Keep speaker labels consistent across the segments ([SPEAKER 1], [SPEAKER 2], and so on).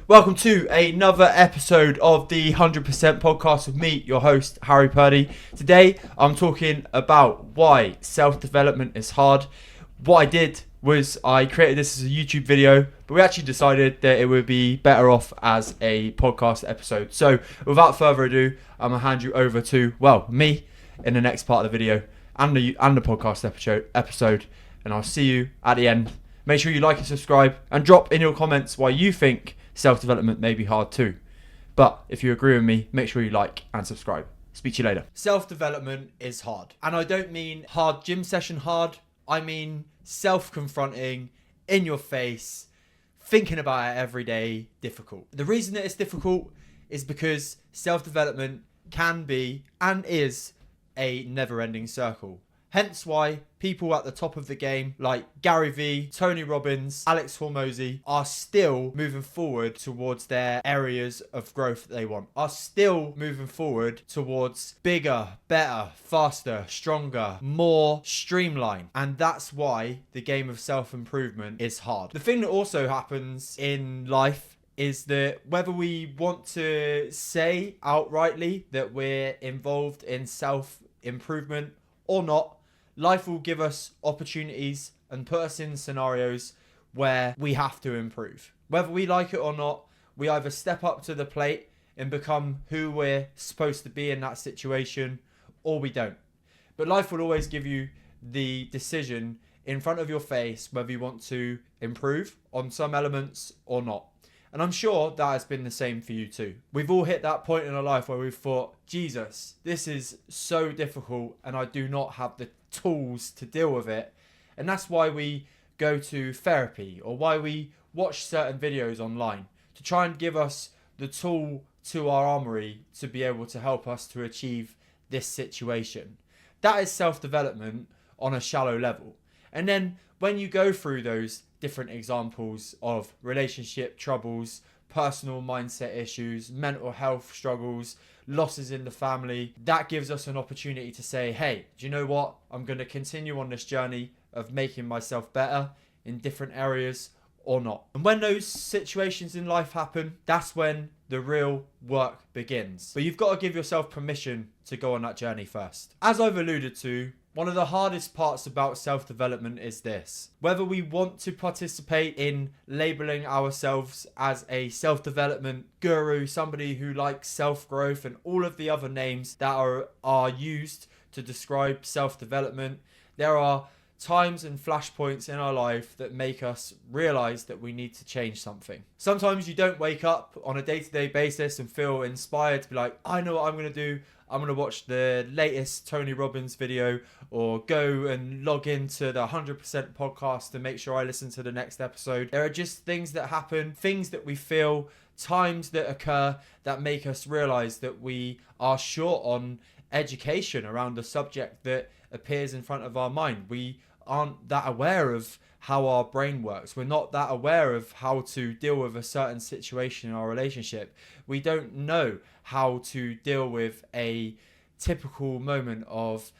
[SPEAKER 1] Welcome to another episode of the 100% podcast with me, your host, Harry Purdy. Today, I'm talking about why self-development is hard. What I did was I created this as a YouTube video, but we actually decided that it would be better off as a podcast episode. So, without further ado, I'm going to hand you over to, me in the next part of the video and the podcast episode, and I'll see you at the end. Make sure you like and subscribe and drop in your comments why you think self-development may be hard too. But if you agree with me, make sure you like and subscribe. Speak to you later. Self-development is hard. And I don't mean hard gym session hard. I mean self-confronting, in your face, thinking about it every day, difficult. The reason that it's difficult is because self-development can be and is a never-ending circle. Hence why people at the top of the game like Gary Vee, Tony Robbins, Alex Hormozi are still moving forward towards their areas of growth that they want, are still moving forward towards bigger, better, faster, stronger, more streamlined. And that's why the game of self-improvement is hard. The thing that also happens in life is that whether we want to say outrightly that we're involved in self-improvement or not, life will give us opportunities and put us in scenarios where we have to improve. Whether we like it or not, we either step up to the plate and become who we're supposed to be in that situation, or we don't. But life will always give you the decision in front of your face whether you want to improve on some elements or not. And I'm sure that has been the same for you too. We've all hit that point in our life where we've thought, Jesus, this is so difficult and I do not have the tools to deal with it. And that's why we go to therapy or why we watch certain videos online to try and give us the tool to our armory to be able to help us to achieve this situation. That is self-development on a shallow level. And then when you go through those different examples of relationship troubles, personal mindset issues, mental health struggles, losses in the family, that gives us an opportunity to say, hey, do you know what? I'm going to continue on this journey of making myself better in different areas or not. And when those situations in life happen, that's when the real work begins. But you've got to give yourself permission to go on that journey first. As I've alluded to, one of the hardest parts about self-development is this. Whether we want to participate in labeling ourselves as a self-development guru, somebody who likes self-growth and all of the other names that are used to describe self-development, there are times and flashpoints in our life that make us realize that we need to change something. Sometimes you don't wake up on a day-to-day basis and feel inspired to be like, I know what I'm going to do. I'm going to watch the latest Tony Robbins video or go and log into the 100% podcast to make sure I listen to the next episode. There are just things that happen, things that we feel, times that occur that make us realize that we are short on education around the subject that appears in front of our mind. We aren't that aware of how our brain works. We're not that aware of how to deal with a certain situation in our relationship. We don't know how to deal with a typical moment of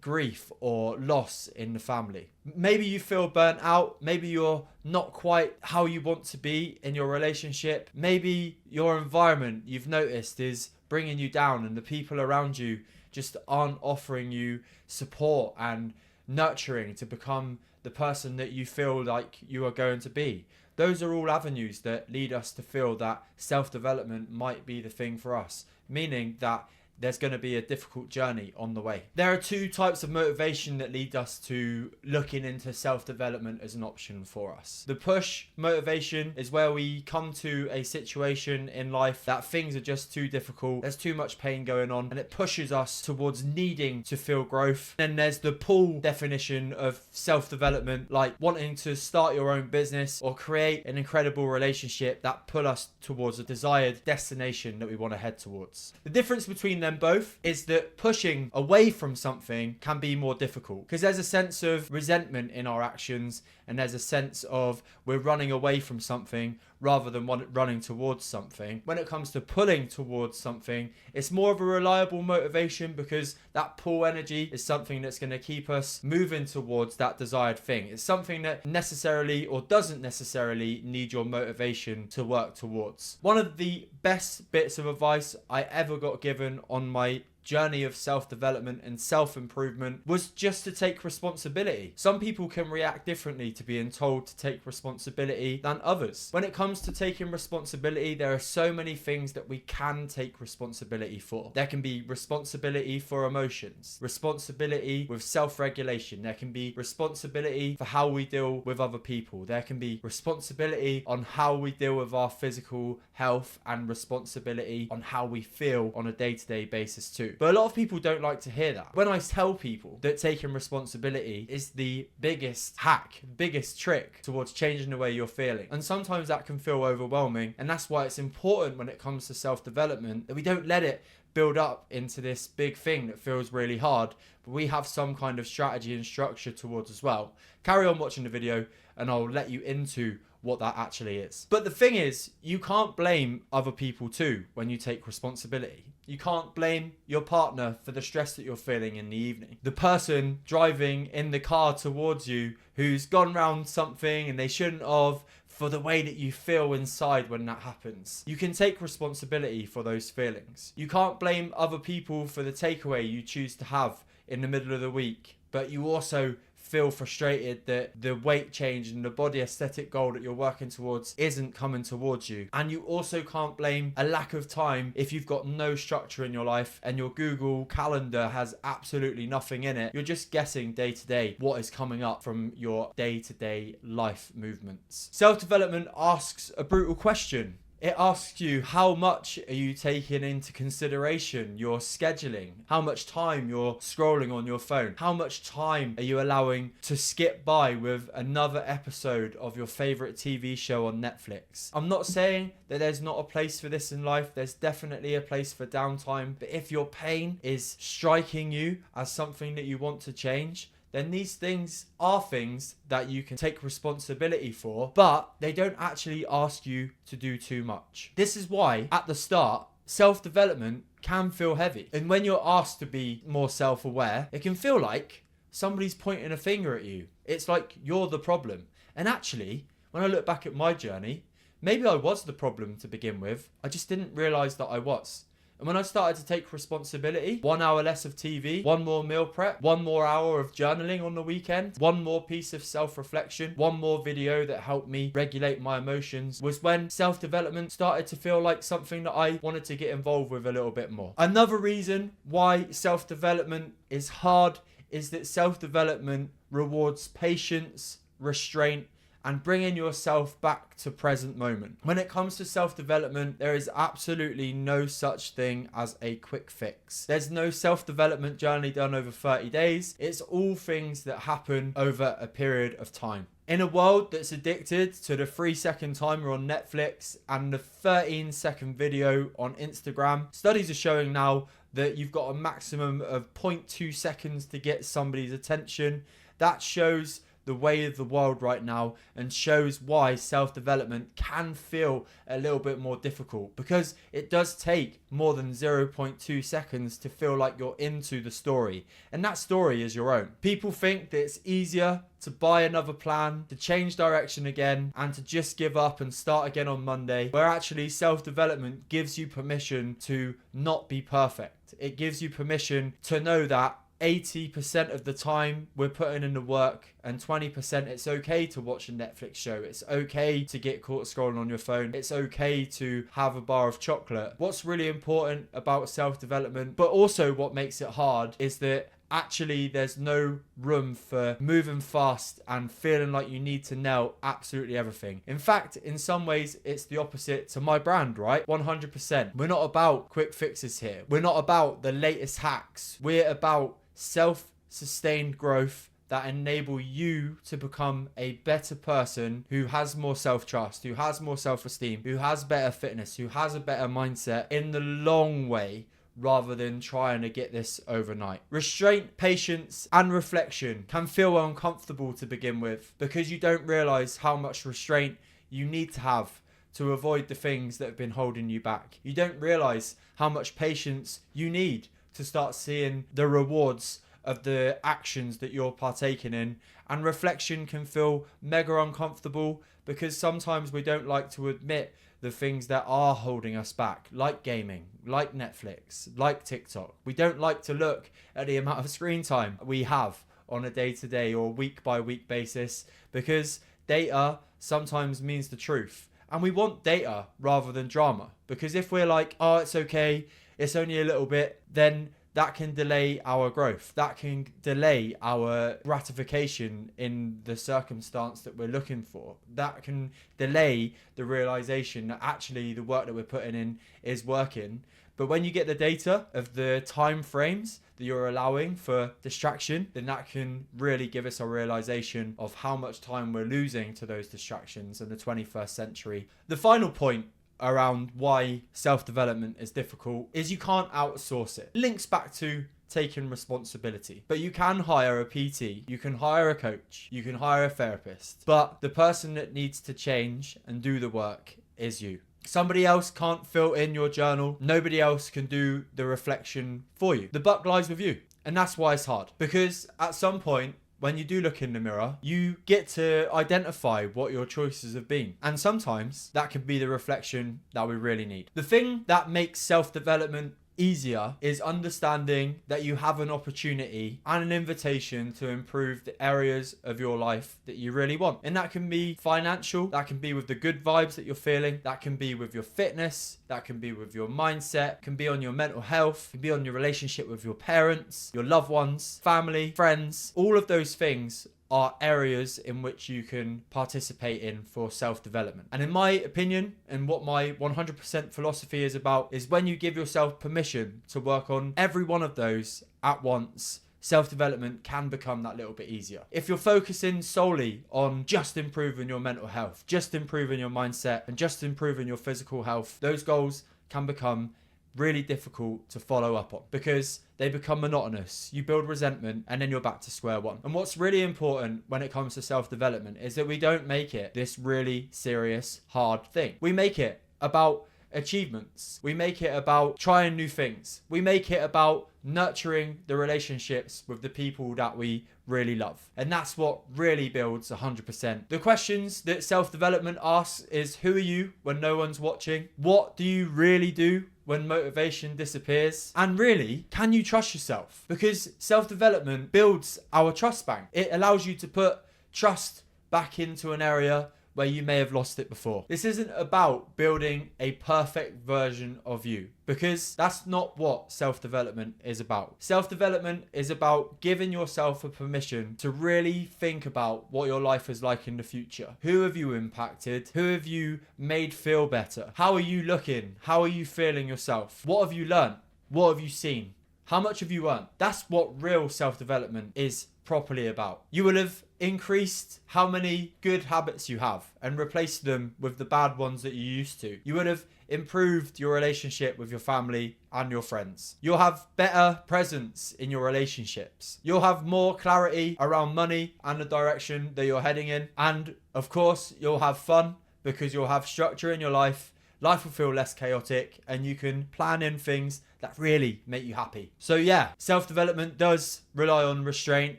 [SPEAKER 1] grief or loss in the family. Maybe you feel burnt out. Maybe you're not quite how you want to be in your relationship. Maybe your environment, you've noticed, is bringing you down and the people around you just aren't offering you support and nurturing to become the person that you feel like you are going to be. Those are all avenues that lead us to feel that self-development might be the thing for us, meaning that there's going to be a difficult journey on the way. There are two types of motivation that lead us to looking into self-development as an option for us. The push motivation is where we come to a situation in life that things are just too difficult, there's too much pain going on, and it pushes us towards needing to feel growth. Then there's the pull definition of self-development, like wanting to start your own business or create an incredible relationship that pull us towards a desired destination that we want to head towards. The difference between them both is that pushing away from something can be more difficult because there's a sense of resentment in our actions and there's a sense of we're running away from something rather than running towards something. When it comes to pulling towards something, it's more of a reliable motivation, because that pull energy is something that's going to keep us moving towards that desired thing. It's something that necessarily or doesn't necessarily need your motivation to work towards. One of the best bits of advice I ever got given on my journey of self-development and self-improvement was just to take responsibility. Some people can react differently to being told to take responsibility than others. When it comes to taking responsibility, there are so many things that we can take responsibility for. There can be responsibility for emotions, responsibility with self-regulation. There can be responsibility for how we deal with other people. There can be responsibility on how we deal with our physical health, and responsibility on how we feel on a day-to-day basis too. But a lot of people don't like to hear that. When I tell people that taking responsibility is the biggest hack, biggest trick towards changing the way you're feeling, and sometimes that can feel overwhelming, and that's why it's important when it comes to self-development that we don't let it build up into this big thing that feels really hard, but we have some kind of strategy and structure towards as well. Carry on watching the video and I'll let you into what that actually is. But the thing is, you can't blame other people too when you take responsibility. You can't blame your partner for the stress that you're feeling in the evening. The person driving in the car towards you who's gone round something and they shouldn't have, for the way that you feel inside when that happens. You can take responsibility for those feelings. You can't blame other people for the takeaway you choose to have in the middle of the week, but you also feel frustrated that the weight change and the body aesthetic goal that you're working towards isn't coming towards you. And you also can't blame a lack of time if you've got no structure in your life and your Google Calendar has absolutely nothing in it. You're just guessing day to day what is coming up from your day-to-day life movements. Self-development asks a brutal question. It asks you, how much are you taking into consideration your scheduling? How much time you're scrolling on your phone? How much time are you allowing to skip by with another episode of your favorite TV show on Netflix? I'm not saying that there's not a place for this in life. There's definitely a place for downtime. But if your pain is striking you as something that you want to change, then these things are things that you can take responsibility for, but they don't actually ask you to do too much. This is why, at the start, self-development can feel heavy. And when you're asked to be more self-aware, it can feel like somebody's pointing a finger at you. It's like you're the problem. And actually, when I look back at my journey, maybe I was the problem to begin with. I just didn't realise that I was. And when I started to take responsibility, 1 hour less of TV, 1 more meal prep, 1 more hour of journaling on the weekend, 1 more piece of self-reflection, 1 more video that helped me regulate my emotions, was when self-development started to feel like something that I wanted to get involved with a little bit more. Another reason why self-development is hard is that self-development rewards patience, restraint, and bringing yourself back to present moment. When it comes to self-development, there is absolutely no such thing as a quick fix. There's no self-development journey done over 30 days. It's all things that happen over a period of time. In a world that's addicted to the 3-second timer on Netflix and the 13-second video on Instagram, studies are showing now that you've got a maximum of 0.2 seconds to get somebody's attention. That shows the way of the world right now and shows why self-development can feel a little bit more difficult, because it does take more than 0.2 seconds to feel like you're into the story, and that story is your own. People think that it's easier to buy another plan, to change direction again, and to just give up and start again on Monday, where actually self-development gives you permission to not be perfect. It gives you permission to know that 80% of the time we're putting in the work, and 20% it's okay to watch a Netflix show. It's okay to get caught scrolling on your phone. It's okay to have a bar of chocolate. What's really important about self-development, but also what makes it hard, is that actually there's no room for moving fast and feeling like you need to nail absolutely everything. In fact, in some ways, it's the opposite to my brand, right? 100%. We're not about quick fixes here. We're not about the latest hacks. We're about self-sustained growth that enable you to become a better person who has more self-trust, who has more self-esteem, who has better fitness, who has a better mindset in the long way, rather than trying to get this overnight. Restraint, patience, and reflection can feel uncomfortable to begin with because you don't realize how much restraint you need to have to avoid the things that have been holding you back. You don't realize how much patience you need to start seeing the rewards of the actions that you're partaking in. And reflection can feel mega uncomfortable because sometimes we don't like to admit the things that are holding us back, like gaming, like Netflix, like TikTok. We don't like to look at the amount of screen time we have on a day-to-day or week-by-week basis because data sometimes means the truth. And we want data rather than drama, because if we're like, oh, it's okay, it's only a little bit, then that can delay our growth. That can delay our gratification in the circumstance that we're looking for. That can delay the realization that actually the work that we're putting in is working. But when you get the data of the time frames that you're allowing for distraction, then that can really give us a realization of how much time we're losing to those distractions in the 21st century. The final point around why self-development is difficult is you can't outsource it. Links back to taking responsibility. But you can hire a PT, you can hire a coach, you can hire a therapist. But the person that needs to change and do the work is you. Somebody else can't fill in your journal. Nobody else can do the reflection for you. The buck lies with you. And that's why it's hard. Because at some point, when you do look in the mirror, you get to identify what your choices have been. And sometimes that can be the reflection that we really need. The thing that makes self-development easier is understanding that you have an opportunity and an invitation to improve the areas of your life that you really want. And that can be financial, that can be with the good vibes that you're feeling, that can be with your fitness, that can be with your mindset, can be on your mental health, can be on your relationship with your parents, your loved ones, family, friends. All of those things are areas in which you can participate in for self-development. And in my opinion, and what my 100% philosophy is about, is when you give yourself permission to work on every one of those at once, self-development can become that little bit easier. If you're focusing solely on just improving your mental health, just improving your mindset, and just improving your physical health, those goals can become really difficult to follow up on because they become monotonous. You build resentment and then you're back to square one. And what's really important when it comes to self-development is that we don't make it this really serious, hard thing. We make it about achievements. We make it about trying new things. We make it about nurturing the relationships with the people that we really love. And that's what really builds 100%. The questions that self-development asks is, who are you when no one's watching? What do you really do when motivation disappears? And really, can you trust yourself? Because self-development builds our trust bank. It allows you to put trust back into an area where you may have lost it before. This isn't about building a perfect version of you, because that's not what self-development is about. Self-development is about giving yourself a permission to really think about what your life is like in the future. Who have you impacted? Who have you made feel better? How are you looking? How are you feeling yourself? What have you learned? What have you seen? How much have you earned? That's what real self-development is properly about. You will have increased how many good habits you have and replaced them with the bad ones that you used to. You would have improved your relationship with your family and your friends. You'll have better presence in your relationships. You'll have more clarity around money and the direction that you're heading in. And of course, you'll have fun because you'll have structure in your life. Life will feel less chaotic and you can plan in things that really make you happy. So yeah, self-development does rely on restraint.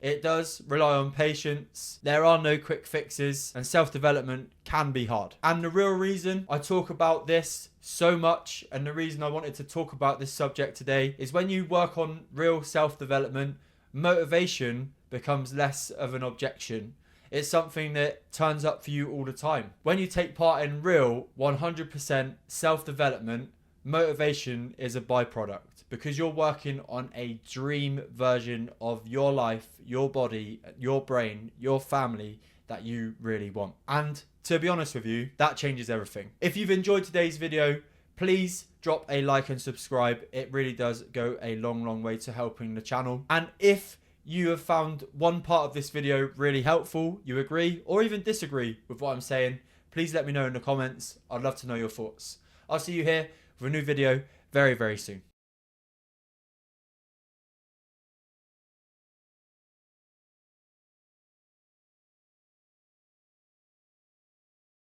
[SPEAKER 1] It does rely on patience. There are no quick fixes and self-development can be hard. And the real reason I talk about this so much and the reason I wanted to talk about this subject today is when you work on real self-development, motivation becomes less of an objection. It's something that turns up for you all the time. When you take part in real 100% self-development, motivation is a byproduct because you're working on a dream version of your life, your body, your brain, your family that you really want. And to be honest with you, that changes everything. If you've enjoyed today's video, please drop a like and subscribe. It really does go a long, long way to helping the channel. And if you have found one part of this video really helpful, you agree or even disagree with what I'm saying, please let me know in the comments. I'd love to know your thoughts. I'll see you here with a new video very, very soon.